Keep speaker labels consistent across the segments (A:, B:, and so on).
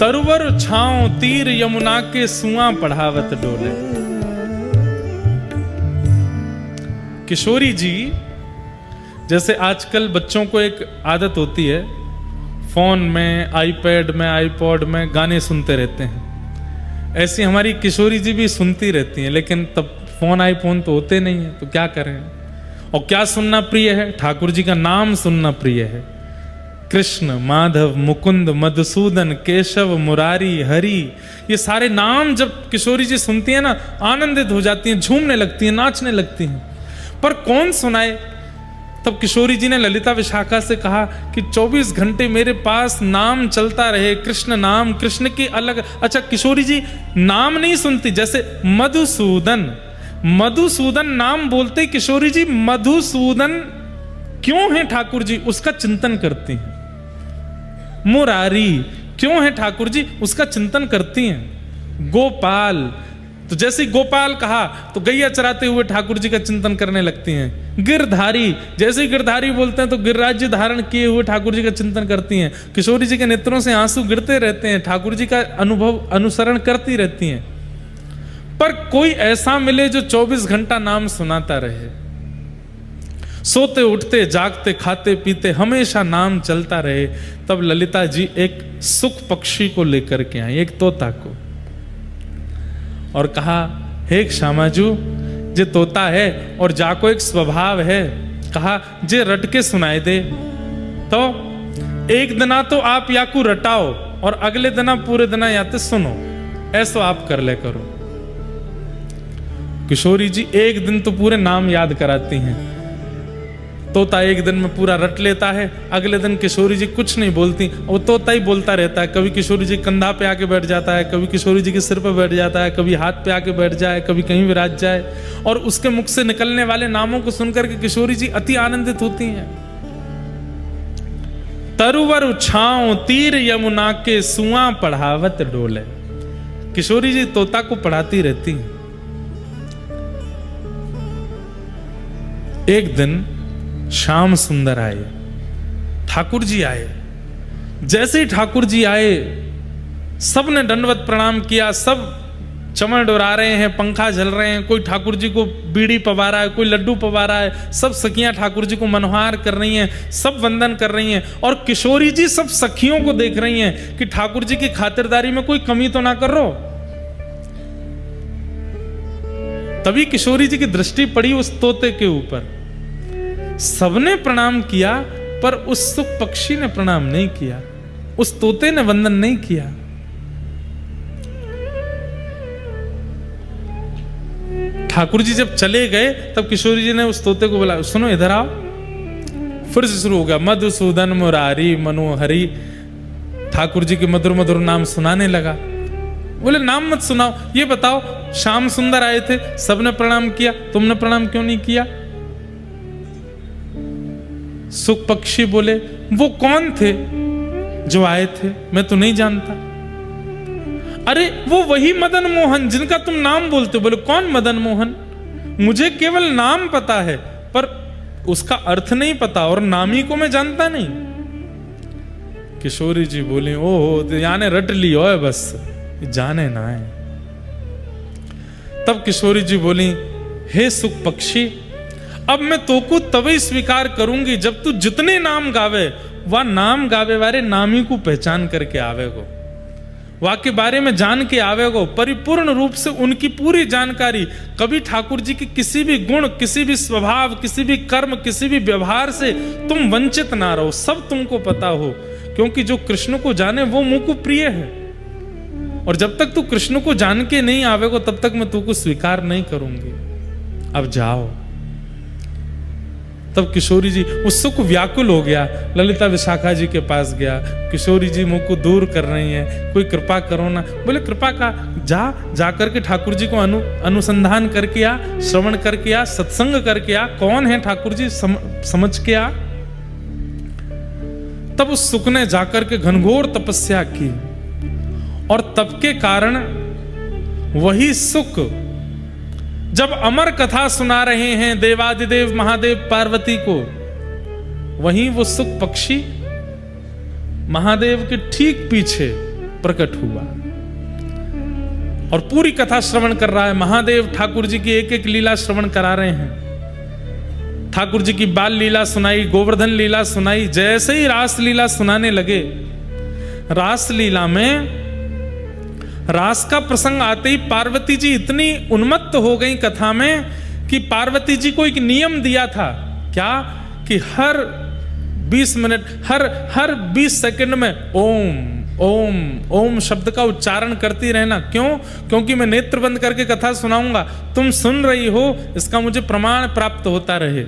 A: तरुवर छांव तीर यमुना के सुआ पढ़ावत डोले। किशोरी जी, जैसे आजकल बच्चों को एक आदत होती है, फोन में, आईपैड में, आईपॉड में गाने सुनते रहते हैं, ऐसी हमारी किशोरी जी भी सुनती रहती हैं, लेकिन तब फोन आईफोन तो होते नहीं है, तो क्या करें। और क्या सुनना प्रिय है? ठाकुर जी का नाम सुनना प्रिय है। कृष्ण, माधव, मुकुंद, मधुसूदन, केशव, मुरारी, हरि, ये सारे नाम जब किशोरी जी सुनती हैं ना, आनंदित हो जाती हैं, झूमने लगती हैं, नाचने लगती हैं। पर कौन सुनाए? तब किशोरी जी ने ललिता विशाखा से कहा कि 24 घंटे मेरे पास नाम चलता रहे, कृष्ण नाम, कृष्ण की अलग। अच्छा, किशोरी जी नाम नहीं सुनती, जैसे मधुसूदन, मधुसूदन नाम बोलते किशोरी जी मधुसूदन क्यों है ठाकुर जी, उसका चिंतन करती हैं। मुरारी क्यों है ठाकुर जी, उसका चिंतन करती हैं। गोपाल, तो जैसे गोपाल कहा तो गैया चराते हुए ठाकुर जी का चिंतन करने लगती हैं। गिरधारी, जैसे ही गिरधारी बोलते हैं तो गिरिराज्य धारण किए हुए ठाकुर जी का चिंतन करती हैं। किशोरी जी के नेत्रों से आंसू गिरते रहते हैं, ठाकुर जी का अनुभव अनुसरण करती रहती हैं। पर कोई ऐसा मिले जो 24 घंटा नाम सुनाता रहे, सोते उठते जागते खाते पीते हमेशा नाम चलता रहे। तब ललिता जी एक सुख पक्षी को लेकर के आई, एक तोता को, और कहा, हे श्यामाजू, जे तोता है और जाको एक स्वभाव है, कहा जे रट के सुनाए दे। तो एक दिना तो आप या को रटाओ और अगले दिना पूरे दिना याते सुनो, ऐसा आप कर ले करो। किशोरी जी एक दिन तो पूरे नाम याद कराती हैं, तोता एक दिन में पूरा रट लेता है, अगले दिन किशोरी जी कुछ नहीं बोलती, वो तोता ही बोलता रहता है। कभी किशोरी जी कंधा पे आके बैठ जाता है, कभी किशोरी जी के सिर पे बैठ जाता है, कभी हाथ पे आके बैठ जाए, कभी कहीं विराज जाए, और उसके मुख से निकलने वाले नामों को सुनकर के किशोरी जी अति आनंदित होती हैं। तरुवर छांव तीर यमुना के सुआ पढ़ावत डोले। किशोरी जी तोता को पढ़ाती रहती हैं। एक दिन श्याम सुंदर आए, ठाकुर जी आए। जैसे ही ठाकुर जी आए, सबने दंडवत प्रणाम किया, सब चमड़ डोरा रहे हैं, पंखा झल रहे हैं, कोई ठाकुर जी को बीड़ी पवा रहा है, कोई लड्डू पवा रहा है, सब सखियां ठाकुर जी को मनोहार कर रही हैं, सब वंदन कर रही हैं। और किशोरी जी सब सखियों को देख रही हैं कि ठाकुर जी की खातिरदारी में कोई कमी तो ना कर रो। तभी किशोरी जी की दृष्टि पड़ी उस तोते के ऊपर। सबने प्रणाम किया, पर उस सुख पक्षी ने प्रणाम नहीं किया, उस तोते ने वंदन नहीं किया। ठाकुर जी जब चले गए, तब किशोरी जी ने उस तोते को बोला, सुनो इधर आओ। फिर से शुरू हो गया, मधुसूदन, मुरारी, मनोहरी, ठाकुर जी के मधुर मधुर नाम सुनाने लगा। बोले नाम मत सुनाओ, ये बताओ, श्याम सुंदर आए थे, सबने प्रणाम किया, तुमने प्रणाम क्यों नहीं किया? सुख पक्षी बोले, वो कौन थे जो आए थे? मैं तो नहीं जानता। अरे वो वही मदन मोहन जिनका तुम नाम बोलते हो। बोले कौन मदन मोहन? मुझे केवल नाम पता है, पर उसका अर्थ नहीं पता, और नाम ही को मैं जानता नहीं। किशोरी जी बोली, ओह याने रट लियो है, बस जाने ना है। तब किशोरी जी बोली, हे सुख पक्षी, अब मैं तोको तभी स्वीकार करूंगी जब तू जितने नाम गावे, वह नाम गावे वाले नामी को पहचान करके आवेगो, वह के बारे में जान के आवेगो, परिपूर्ण रूप से उनकी पूरी जानकारी। कभी ठाकुर जी की किसी भी गुण, किसी भी स्वभाव, किसी भी कर्म, किसी भी व्यवहार से तुम वंचित ना रहो, सब तुमको पता हो, क्योंकि जो कृष्ण को जाने वो मुझ को प्रिय है। और जब तक तू कृष्ण को जान के नहीं आवेगो, तब तक मैं तुमको स्वीकार नहीं करूंगी। अब जाओ। तब किशोरी जी उससे को व्याकुल हो गया, ललिता विशाखा जी के पास गया। किशोरी जी मुंह को दूर कर रही हैं, कोई कृपा करो ना। बोले कृपा का, जा करके ठाकुर जी को अनुसंधान करके आ, श्रवण करके आ, सत्संग करके आ, कौन है ठाकुर जी समझ के आ। तब उस सुख ने जाकर के घनघोर तपस्या की, और तप के कारण वही सुख जब अमर कथा सुना रहे हैं देवादिदेव महादेव पार्वती को, वहीं वो सुख पक्षी महादेव के ठीक पीछे प्रकट हुआ और पूरी कथा श्रवण कर रहा है। महादेव ठाकुर जी की एक एक लीला श्रवण करा रहे हैं। ठाकुर जी की बाल लीला सुनाई, गोवर्धन लीला सुनाई। जैसे ही रास लीला सुनाने लगे, रास लीला में रास का प्रसंग आते ही पार्वती जी इतनी उन्मत्त हो गई कथा में कि पार्वती जी को एक नियम दिया था, क्या कि हर 20 मिनट, हर 20 सेकंड में ओम ओम ओम शब्द का उच्चारण करती रहना। क्यों? क्योंकि मैं नेत्र बंद करके कथा सुनाऊंगा, तुम सुन रही हो, इसका मुझे प्रमाण प्राप्त होता रहे।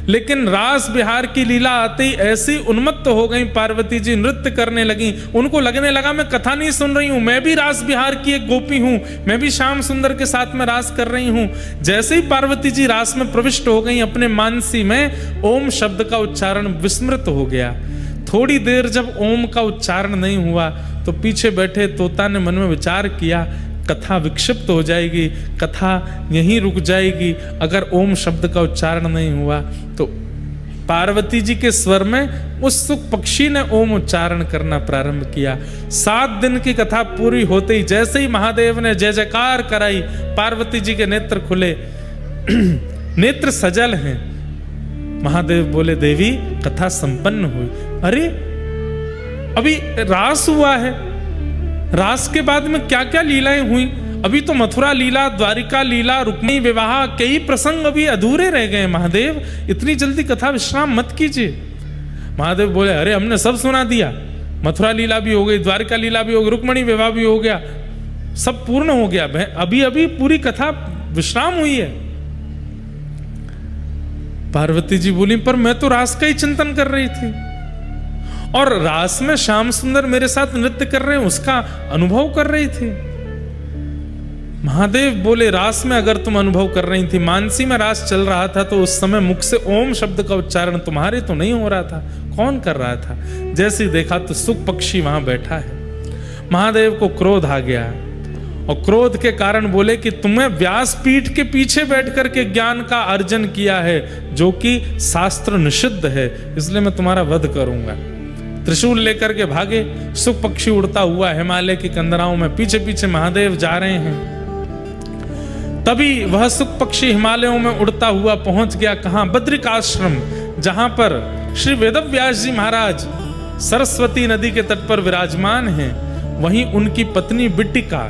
A: लेकिन रास बिहार की लीला आते ही ऐसी उन्मत्त हो गई पार्वती जी, नृत्य करने लगी। उनको लगने लगा मैं कथा नहीं सुन रही हूं, मैं भी रास बिहार की एक गोपी हूं, मैं भी श्याम सुंदर के साथ में रास कर रही हूं। जैसे ही पार्वती जी रास में प्रविष्ट हो गई, अपने मानसी में ओम शब्द का उच्चारण विस्मृत हो गया। थोड़ी देर जब ओम का उच्चारण नहीं हुआ तो पीछे बैठे तोता ने मन में विचार किया, कथा विक्षिप्त हो जाएगी, कथा यहीं रुक जाएगी अगर ओम शब्द का उच्चारण नहीं हुआ। तो पार्वती जी के स्वर में उस सुख पक्षी ने ओम उच्चारण करना प्रारंभ किया। 7 दिन की कथा पूरी होते ही जैसे ही महादेव ने जय जयकार कराई, पार्वती जी के नेत्र खुले, नेत्र सजल हैं। महादेव बोले, देवी कथा संपन्न हुई। अरे अभी रास हुआ है, रास के बाद में क्या क्या लीलाएं हुई? अभी तो मथुरा लीला, द्वारिका लीला, रुक्मिणी विवाह, कई प्रसंग अभी अधूरे रह गए। महादेव इतनी जल्दी कथा विश्राम मत कीजिए। महादेव बोले, अरे हमने सब सुना दिया, मथुरा लीला भी हो गई, द्वारिका लीला भी हो गई, रुक्मिणी विवाह भी हो गया, सब पूर्ण हो गया, अभी अभी पूरी कथा विश्राम हुई है। पार्वती जी बोली, पर मैं तो रास का ही चिंतन कर रही थी और रास में श्याम सुंदर मेरे साथ नृत्य कर रहे हैं, उसका अनुभव कर रही थी। महादेव बोले, रास में अगर तुम अनुभव कर रही थी, मानसी में रास चल रहा था, तो उस समय मुख से ओम शब्द का उच्चारण तुम्हारे तो नहीं हो रहा था, कौन कर रहा था? जैसे ही देखा तो सुख पक्षी वहां बैठा है। महादेव को क्रोध आ गया और क्रोध के कारण बोले कि तुम्हें व्यासपीठ के पीछे बैठ करके ज्ञान का अर्जन किया है, जो कि शास्त्र निषिद्ध है, इसलिए मैं तुम्हारा वध करूंगा। त्रिशूल लेकर के भागे। सुख पक्षी उड़ता हुआ हिमालय की कंदराओं में पीछे पीछे महादेव जा रहे हैं। तभी वह सुख पक्षी हिमालयों में उड़ता हुआ पहुंच गया कहां? बद्रिकाश्रम, जहां पर श्री वेदव्यास जी महाराज सरस्वती नदी के तट पर विराजमान हैं। वहीं उनकी पत्नी बिट्टिका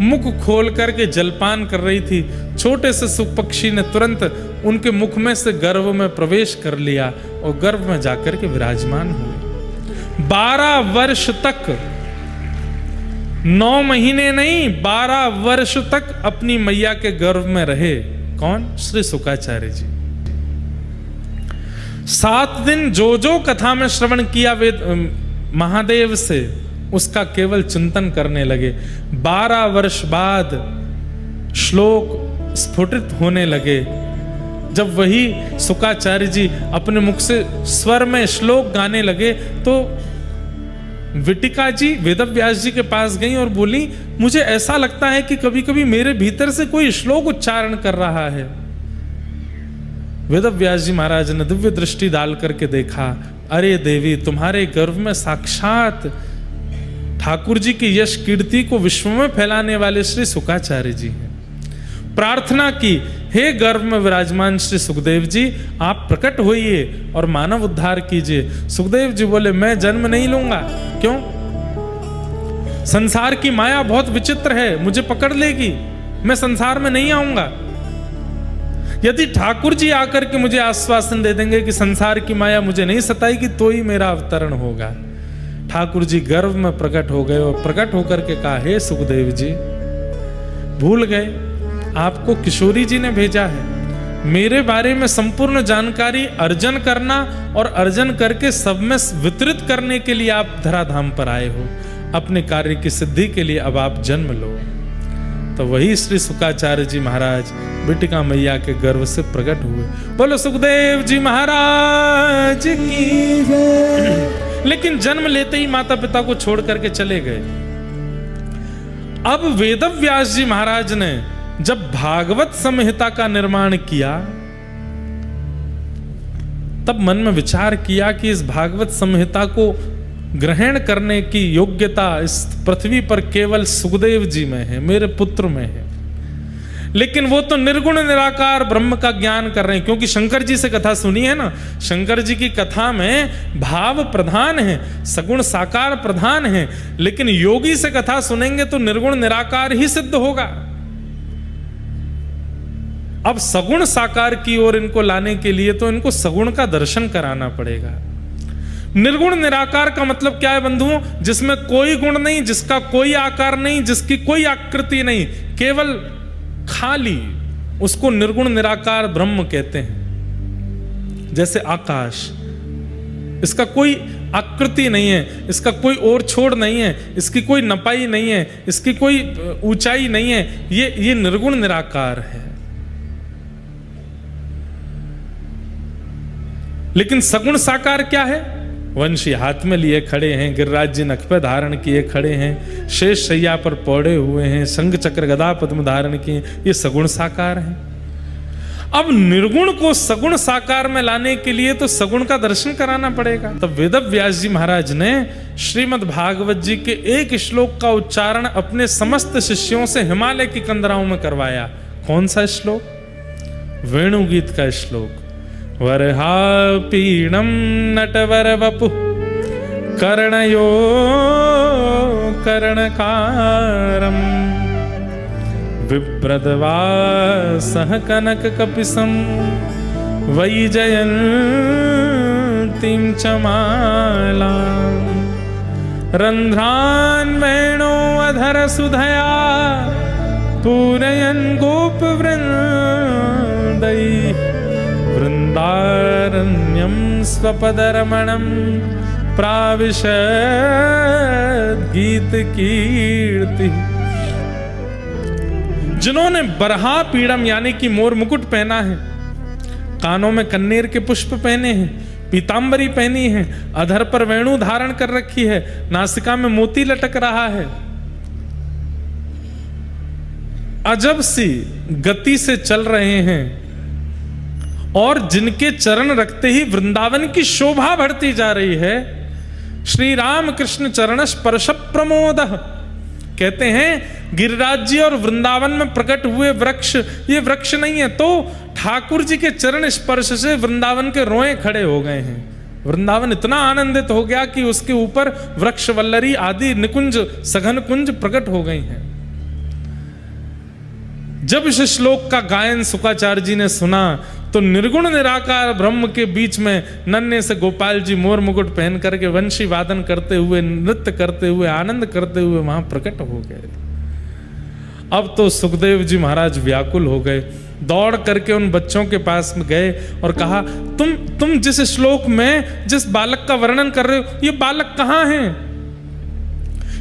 A: मुख खोल करके जलपान कर रही थी। छोटे से सुख पक्षी ने तुरंत उनके मुख में से गर्भ में प्रवेश कर लिया और गर्भ में जाकर के विराजमान हुए। 12 वर्ष तक, 9 महीने नहीं, 12 वर्ष तक अपनी मैया के गर्भ में रहे। कौन? श्री शुकाचार्य जी। 7 दिन जो जो कथा में श्रवण किया वेद महादेव से, उसका केवल चिंतन करने लगे। 12 वर्ष बाद श्लोक स्फुटित होने लगे। जब वही शुकाचार्य जी अपने मुख से स्वर में श्लोक गाने लगे तो विटिका जी वेदव्यास जी के पास गई और बोली, मुझे ऐसा लगता है कि कभी कभी मेरे भीतर से कोई श्लोक उच्चारण कर रहा है। वेदव्यास जी महाराज ने दिव्य दृष्टि डाल करके देखा, अरे देवी, तुम्हारे गर्भ में साक्षात ठाकुर जी की यश कीर्ति को विश्व में फैलाने वाले श्री शुकाचार्य जी हैं। प्रार्थना की, हे गर्भ में विराजमान श्री सुखदेव जी, आप प्रकट होइए और मानव उद्धार कीजिए। सुखदेव जी बोले, मैं जन्म नहीं लूंगा। क्यों? संसार की माया बहुत विचित्र है, मुझे पकड़ लेगी, मैं संसार में नहीं आऊंगा। यदि ठाकुर जी आकर के मुझे आश्वासन दे देंगे कि संसार की माया मुझे नहीं सताएगी, तो ही मेरा अवतरण होगा। ठाकुर जी गर्भ में प्रकट हो गए और प्रकट होकर के कहा, हे सुखदेव जी, भूल गए, आपको किशोरी जी ने भेजा है। मेरे बारे में संपूर्ण जानकारी अर्जन करना और अर्जन करके सब में वितरित करने के लिए आप धराधाम पर आए हो। अपने कार्य की सिद्धि के लिए अब आप जन्म लो। तो वही श्री शुकाचार्य जी महाराज बिटिका मैया के गर्भ से प्रकट हुए। बोलो सुखदेव जी महाराज की जय। लेकिन जन्म लेते ही माता पिता को छोड़ करके चले गए। अब वेदव्यास जी महाराज ने जब भागवत संहिता का निर्माण किया, तब मन में विचार किया कि इस भागवत संहिता को ग्रहण करने की योग्यता इस पृथ्वी पर केवल सुखदेव जी में है, मेरे पुत्र में है। लेकिन वो तो निर्गुण निराकार ब्रह्म का ज्ञान कर रहे हैं, क्योंकि शंकर जी से कथा सुनी है ना। शंकर जी की कथा में भाव प्रधान है, सगुण साकार प्रधान है, लेकिन योगी से कथा सुनेंगे तो निर्गुण निराकार ही सिद्ध होगा। अब सगुण साकार की ओर इनको लाने के लिए तो इनको सगुण का दर्शन कराना पड़ेगा। निर्गुण निराकार का मतलब क्या है बंधुओं? जिसमें कोई गुण नहीं, जिसका कोई आकार नहीं, जिसकी कोई आकृति नहीं, केवल खाली, उसको निर्गुण निराकार ब्रह्म कहते हैं। जैसे आकाश, इसका कोई आकृति नहीं है, इसका कोई ओर छोड़ नहीं है, इसकी कोई नपाई नहीं है, इसकी कोई ऊंचाई नहीं है, ये निर्गुण निराकार है। लेकिन सगुण साकार क्या है? वंशी हाथ में लिए खड़े हैं, गिरिराज जी नख पे धारण किए खड़े हैं, शेष शैया पर पौड़े हुए हैं, शंख चक्र गदा पद्म धारण किए, ये सगुण साकार हैं। अब निर्गुण को सगुण साकार में लाने के लिए तो सगुण का दर्शन कराना पड़ेगा। तब वेदव्यास जी महाराज ने श्रीमद् भागवत जी के एक श्लोक का उच्चारण अपने समस्त शिष्यों से हिमालय की कंदराओं में करवाया। कौन सा श्लोक? वेणुगीत का श्लोक। वरहापीणं नटवर वपु कर्णयो कर्णकारं विप्रदवासः कनक कपिसं वैजयन्तीं च मालां रन्ध्रान् वेणो अधर सुधया पूरयन् गोपवृन्दैः वृन्दारण्यं स्वपदरमणं प्राविशद् गीत कीर्ति। जिन्होंने बरहा पीड़म यानी कि मोर मुकुट पहना है, कानों में कन्नेर के पुष्प पहने हैं, पीतांबरी पहनी है, अधर पर वेणु धारण कर रखी है, नासिका में मोती लटक रहा है, अजब सी गति से चल रहे हैं, और जिनके चरण रखते ही वृंदावन की शोभा बढ़ती जा रही है। श्री राम कृष्ण चरण स्पर्श प्रमोद कहते हैं, गिरिराज जी और वृंदावन में प्रकट हुए वृक्ष ये वृक्ष नहीं है, तो ठाकुर जी के चरण स्पर्श से वृंदावन के रोए खड़े हो गए हैं। वृंदावन इतना आनंदित हो गया कि उसके ऊपर वृक्ष वल्लरी आदि निकुंज सघन कुंज प्रकट हो गई हैं। जब इस श्लोक का गायन शुकाचार्य जी ने सुना तो निर्गुण निराकार ब्रह्म के बीच में नन्हे से गोपाल जी मोर मुकुट पहन करके वंशी वादन करते हुए, नृत्य करते हुए, आनंद करते हुए वहां प्रकट हो गए। अब तो सुखदेव जी महाराज व्याकुल हो गए, दौड़ करके उन बच्चों के पास में गए और कहा, तुम जिस श्लोक में जिस बालक का वर्णन कर रहे हो, ये बालक कहाँ है?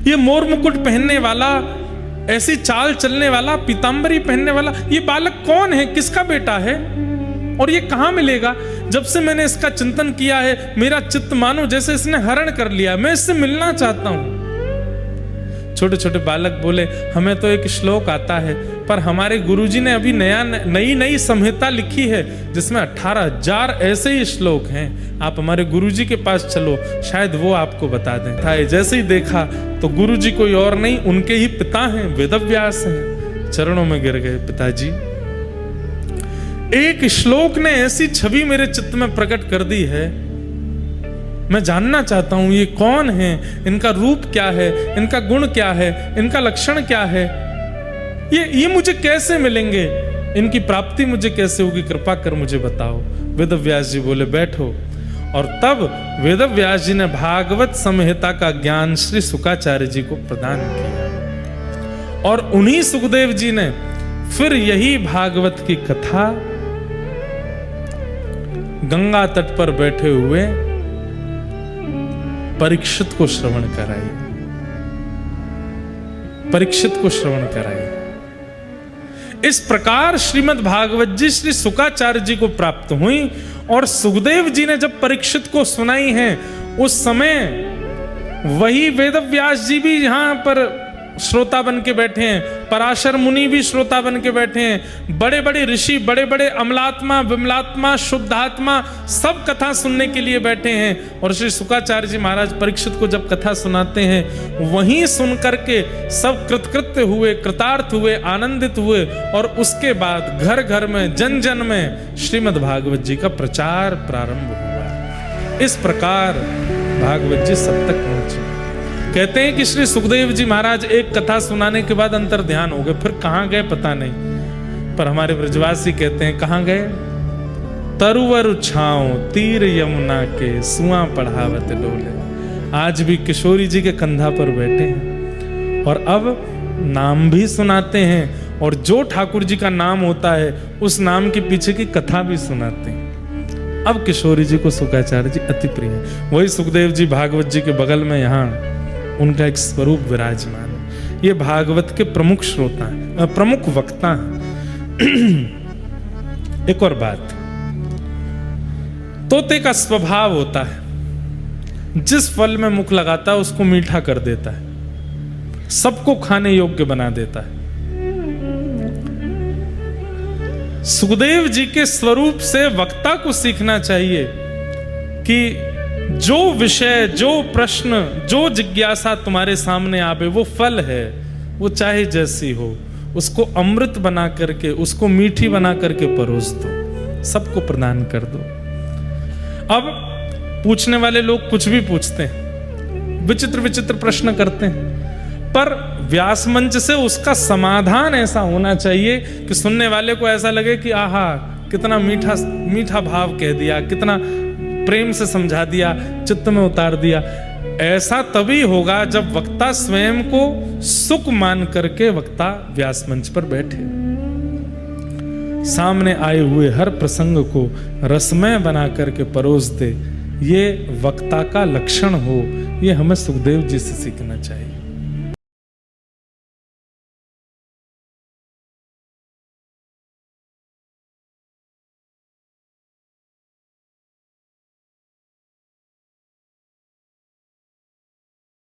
A: ये मोर मुकुट पहनने वाला, ऐसी चाल चलने वाला, पीतांबरी पहनने वाला, ये बालक कौन है? किसका बेटा है? और ये कहां मिलेगा? जब से मैंने इसका चिंतन किया है, मेरा चित्त मानो जैसे इसने हरण कर लिया, मैं इससे मिलना चाहता हूं। छोटे छोटे बालक बोले, हमें तो एक श्लोक आता है, पर हमारे गुरुजी ने अभी नई संहिता लिखी है जिसमें 18,000 ऐसे ही श्लोक हैं। आप हमारे गुरुजी के पास चलो, शायद वो आपको बता दें। था जैसे ही देखा तो गुरुजी कोई और नहीं, उनके ही पिता हैं, वेदव्यास हैं। चरणों में गिर गए, पिताजी एक श्लोक ने ऐसी छवि मेरे चित्त में प्रकट कर दी है, मैं जानना चाहता हूं ये कौन है, इनका रूप क्या है, इनका गुण क्या है, इनका लक्षण क्या है, ये मुझे कैसे मिलेंगे, इनकी प्राप्ति मुझे कैसे होगी, कृपा कर मुझे बताओ। वेदव्यास जी बोले, बैठो। और तब वेदव्यास जी ने भागवत संहिता का ज्ञान श्री शुकाचार्य जी को प्रदान किया, और उन्हीं सुखदेव जी ने फिर यही भागवत की कथा गंगा तट पर बैठे हुए परीक्षित को श्रवण कराई, परीक्षित को श्रवण कराई। इस प्रकार श्रीमद् भागवत जी श्री शुकाचार्य जी को प्राप्त हुई, और सुखदेव जी ने जब परीक्षित को सुनाई है, उस समय वही वेदव्यास जी भी यहां पर श्रोता बन के बैठे हैं, पराशर मुनि भी श्रोता बन के बैठे हैं, बड़े बड़े ऋषि, बड़े बड़े अमलात्मा, विमलात्मा, शुद्धात्मा सब कथा सुनने के लिए बैठे हैं। और श्री शुकाचार्य जी महाराज परीक्षित को जब कथा सुनाते हैं, वहीं सुन करके सब कृतकृत्य हुए, कृतार्थ हुए, आनंदित हुए। और उसके बाद घर घर में, जन जन में श्रीमद् भागवत जी का प्रचार प्रारंभ हुआ। इस प्रकार भागवत जी सब तक पहुंचे। कहते हैं कि श्री सुखदेव जी महाराज एक कथा सुनाने के बाद अंतर ध्यान हो गए, फिर कहां गए पता नहीं। पर हमारे ब्रजवासी कहते हैं कहां गए? तरुवर छाओ तीर यमुना के, सुआ पढ़ावत डोले। आज भी किशोरी जी के कंधा पर बैठे हैं और अब नाम भी सुनाते हैं, और जो ठाकुर जी का नाम होता है उस नाम के पीछे की कथा भी सुनाते हैं। अब किशोरी जी को शुकाचार्य जी अति प्रिय है। वही सुखदेव जी भागवत जी के बगल में यहाँ उनका एक स्वरूप विराजमान है। ये भागवत के प्रमुख श्रोता हैं, प्रमुख वक्ता हैं। एक और बात, तोते का स्वभाव होता है, जिस फल में मुख लगाता है उसको मीठा कर देता है, सबको खाने योग्य बना देता है। सुखदेव जी के स्वरूप से वक्ता को सीखना चाहिए कि जो विषय, जो प्रश्न, जो जिज्ञासा तुम्हारे सामने आवे, वो फल है, वो चाहे जैसी हो, उसको अमृत बना करके, उसको मीठी बना करके परोस दो, सबको प्रदान कर दो। अब पूछने वाले लोग कुछ भी पूछते हैं, विचित्र विचित्र प्रश्न करते हैं, पर व्यास मंच से उसका समाधान ऐसा होना चाहिए कि सुनने वाले को ऐसा लगे कि आहा कितना मीठा मीठा भाव कह दिया, कितना प्रेम से समझा दिया, चित्त में उतार दिया। ऐसा तभी होगा जब वक्ता स्वयं को सुख मान करके वक्ता व्यास मंच पर बैठे, सामने आए हुए हर प्रसंग को रसमय बना करके परोस दे। ये वक्ता का लक्षण हो, ये हमें सुखदेव जी से सीखना चाहिए।